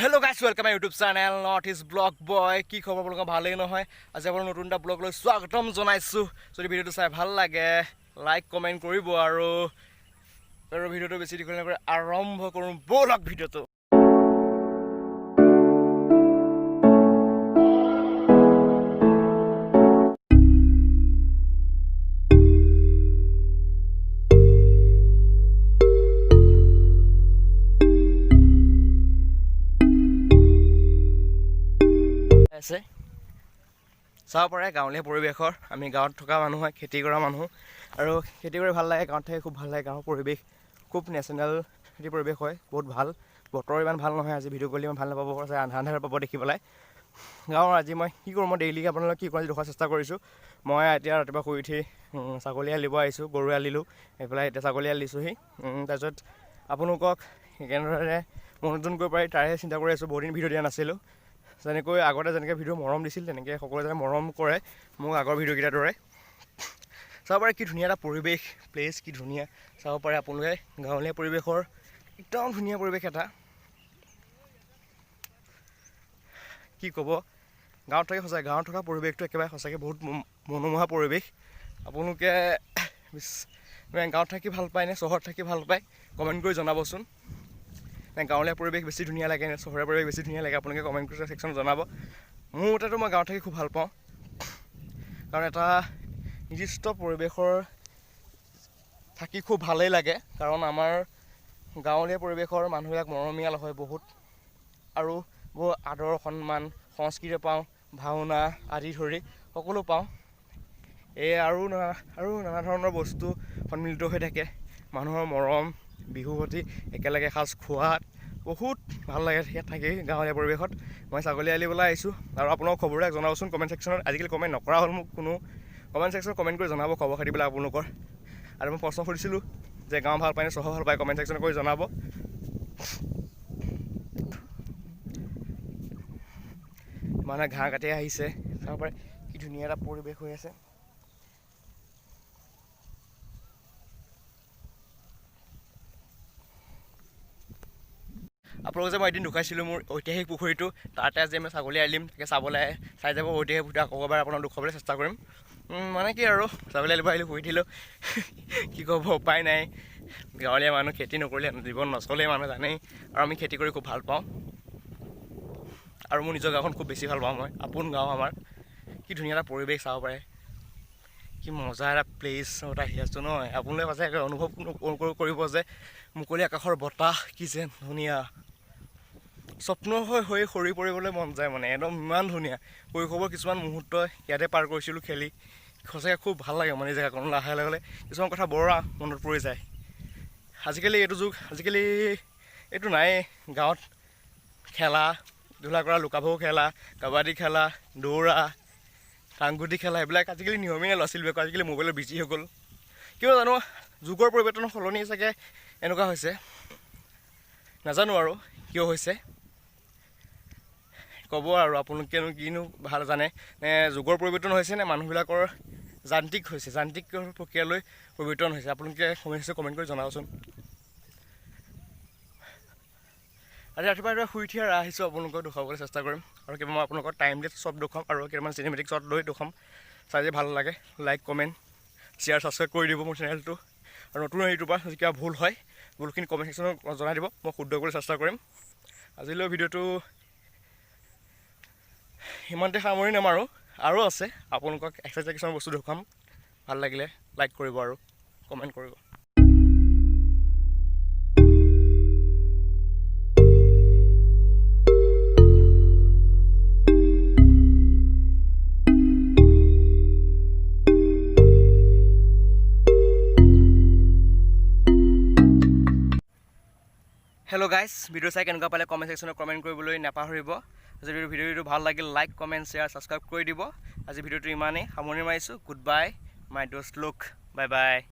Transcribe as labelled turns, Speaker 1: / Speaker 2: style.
Speaker 1: Hello guys, welcome my YouTube channel North East Blog Boy. কি খবৰ আপোনালোকৰ ভালেই নহয়? আজি আপোনাৰ নতুন এটা ব্লগ লৈ স্বাগতম জনাইছো। যদি ভিডিওটো চাই ভাল লাগে লাইক কমেন্ট কৰিব আৰু ভিডিওটো বেছি দীঘল নকৰি আৰম্ভ কৰোঁ বলক ভিডিওটো। চাব পাৰে গাঁৱলীয়া পৰিৱেশৰ আমি গাঁৱত থকা মানুহ হয়, খেতি কৰা মানুহ আৰু খেতি কৰি ভাল লাগে। গাঁৱত থাকি খুব ভাল লাগে। গাঁৱৰ পৰিৱেশ খুব নেচাৰেল খেতি পৰিৱেশ হয়, বহুত ভাল। বতৰ ইমান ভাল নহয়, আজি ভিডিঅ' কৰিলে ইমান ভাল নাপাব, আন্ধাৰ পাব দেখি পেলাই। গাঁৱৰ আজি মই কি কৰোঁ, মই ডেইলি আপোনালোকক কি কৰোঁ দেখুৱাৰ চেষ্টা কৰিছোঁ। মই এতিয়া ৰাতিপুৱা শুই উঠি ছাগলী আলিব আহিছোঁ, গৰু আলিলোঁ, এইফালে এতিয়া ছাগলী আলিছোঁহি। তাৰপিছত আপোনালোকক কেনেদৰে মনোৰঞ্জন কৰিব পাৰি তাৰে চিন্তা কৰি আছোঁ। বহুদিন ভিডিঅ' দিয়া নাছিলোঁ। যেনেকৈ আগতে যেনেকৈ ভিডিঅ' মৰম দিছিল তেনেকৈ সকলোৱে যেনে মৰম কৰে মোক আগৰ ভিডিঅ'কেইটাৰ দৰে। চাব পাৰে কি ধুনীয়া এটা পৰিৱেশ, প্লেচ কি ধুনীয়া চাব পাৰে আপোনালোকে। গাঁৱলীয়া পৰিৱেশৰ একদম ধুনীয়া পৰিৱেশ এটা, কি ক'ব। গাঁৱত থাকি সঁচাকৈ গাঁৱত থকা পৰিৱেশটো একেবাৰে সঁচাকৈ বহুত মনোমোহা পৰিৱেশ। আপোনালোকে গাঁৱত থাকি ভাল পায় নে চহৰত থাকি ভাল পায় কমেণ্ট কৰি জনাবচোন। গাঁৱলীয়া পৰিৱেশ বেছি ধুনীয়া লাগে নে চহৰীয়া পৰিৱেশ বেছি ধুনীয়া লাগে আপোনালোকে কমেণ্ট কৰি ছেকশ্যনত জনাব। মোৰ মতেতো মই গাঁৱত থাকি খুব ভাল পাওঁ, কাৰণ এটা নিৰ্দিষ্ট পৰিৱেশৰ থাকি খুব ভালেই লাগে। কাৰণ আমাৰ গাঁৱলীয়া পৰিৱেশৰ মানুহবিলাক মৰমীয়াল হয় বহুত, আৰু বহুত আদৰ সন্মান সংস্কৃতি পাওঁ, ভাওনা আদি ধৰি সকলো পাওঁ। আৰু নানা ধৰণৰ বস্তু সন্মিলিত হৈ থাকে। মানুহৰ মৰম, বিহু সতি একেলগে এসাঁজ খোৱাত বহুত ভাল লাগে থাকি গাঁৱলীয়া পৰিৱেশত। মই ছাগলী আলিবলৈ আহিছোঁ আৰু আপোনালোকৰ খবৰবিলাক জনাবচোন কমেণ্ট ছেকশ্যনত। আজিকালি কমেণ্ট নকৰা হ'ল মোক কোনো। কমেণ্ট ছেকশ্যনত কমেণ্ট কৰি জনাব খবৰ খাতিবিলাক আপোনালোকৰ। আৰু মই প্ৰশ্ন সুধিছিলোঁ যে গাঁও ভাল পায় নে চহৰ ভাল পায়, কমেণ্ট ছেকশ্যনত কৰি জনাব। মানুহে ঘাঁহ কাটি আহিছে, চাব পাৰে কি ধুনীয়া এটা পৰিৱেশ হৈ আছে। আপোনালোকে যে মই এদিন দেখুৱাইছিলোঁ মোৰ ঐতিহাসিক পুখুৰীটো, তাতে আজি আমি ছাগলী আলিম, তাকে চাবলৈ চাই যাব ঐতিহাসিক পুখুৰী। আকৌ এবাৰ আপোনাক দেখুৱাবলৈ চেষ্টা কৰিম। মানে কি আৰু ছাগলী আলিব আহিলোঁ, শুই দিলোঁ, কি ক'ব উপায় নাই। গাঁৱলীয়া মানুহ খেতি নকৰিলে জীৱন নচলেই, মানুহে জানেই। আৰু আমি খেতি কৰি খুব ভাল পাওঁ, আৰু মোৰ নিজৰ গাঁওখন খুব বেছি ভাল পাওঁ মই। আপোন গাঁও আমাৰ, কি ধুনীয়া এটা পৰিৱেশ চাব পাৰে, কি মজা এটা প্লেচত আহি আছোঁ নহয়। আপোনালোকে সঁচাকৈ অনুভৱ কৰিব যে মুকলি আকাশৰ বতাহ কি যেন ধুনীয়া। স্বপ্ন হৈ সৰি পৰিবলৈ মন যায় মানে, একদম ইমান ধুনীয়া। শৈশৱৰ কিছুমান মুহূৰ্ত ইয়াতে পাৰ কৰিছিলোঁ খেলি, সঁচাকৈ খুব ভাল লাগে মানে জেগাকণ। লাহে লাহে কিছুমান কথা বৰ মনত পৰি যায়। আজিকালি এইটো যুগ, আজিকালি এইটো নায়েই। গাঁৱত খেলা ধূলা কৰা, লুকা ভাকু খেলা, কাবাডী খেলা, দৌৰা, টাংগুটি খেলা, এইবিলাক আজিকালি নিয়মেই ল'ৰা ছোৱালীবিলাকৰ। আজিকালি মোবাইলত বিজি হৈ গ'ল, কিয় জানো। যুগৰ পৰিৱৰ্তন সলনি চাগে এনেকুৱা হৈছে, নাজানো আৰু কিয় হৈছে। ক'ব আৰু আপোনালোকেনো কিনো ভাল জানে, নে যুগৰ পৰিৱৰ্তন হৈছে নে মানুহবিলাকৰ যান্ত্ৰিক হৈছে, যান্ত্ৰিক প্ৰক্ৰিয়ালৈ পৰিৱৰ্তন হৈছে। আপোনালোকে কমেণ্ট কৰি জনাবচোন। আজি ৰাতিপুৱা শুই উঠি আহিছোঁ, আপোনালোকক দেখুৱাবলৈ চেষ্টা কৰিম। আৰু কিবা মই আপোনালোকৰ টাইম লেপছ চব দেখুৱাম, আৰু কেইটামান চিনেমেটিক শ্বট লৈ দেখুৱাম। চাই যে ভাল লাগে লাইক কমেণ্ট শ্বেয়াৰ ছাবস্ক্ৰাইব কৰি দিব মোৰ চেনেলটো। আৰু নতুন ইউটিউবাৰ যদি কিবা ভুল হয়, ভুলখিনি কমেণ্ট ছেকশ্যনত জনাই দিব, মই শুদ্ধ কৰিবলৈ চেষ্টা কৰিম। আজিলৈ ভিডিঅ'টো ইমানতে সামৰি নামাৰোঁ, আৰু আছে আপোনালোকক এক্সাইজ কিছুমান বস্তু দেখুৱাম। ভাল লাগিলে লাইক কৰিব আৰু কমেণ্ট কৰিব। হেল্ল' গাইজ, ভিডিঅ' চাই কেনেকুৱা পালে কমেণ্ট ছেকশ্যনত কমেণ্ট কৰিবলৈ নাপাহৰিব। যদি ভিডিঅ'টো ভাল লাগিল লাইক কমেণ্ট শ্বেয়াৰ ছাবস্ক্ৰাইব কৰি দিব। আজি ভিডিঅ'টো ইমানেই সামৰণি মাৰিছোঁ। গুড বাই মাই ডষ্ট লুক, বাই বাই।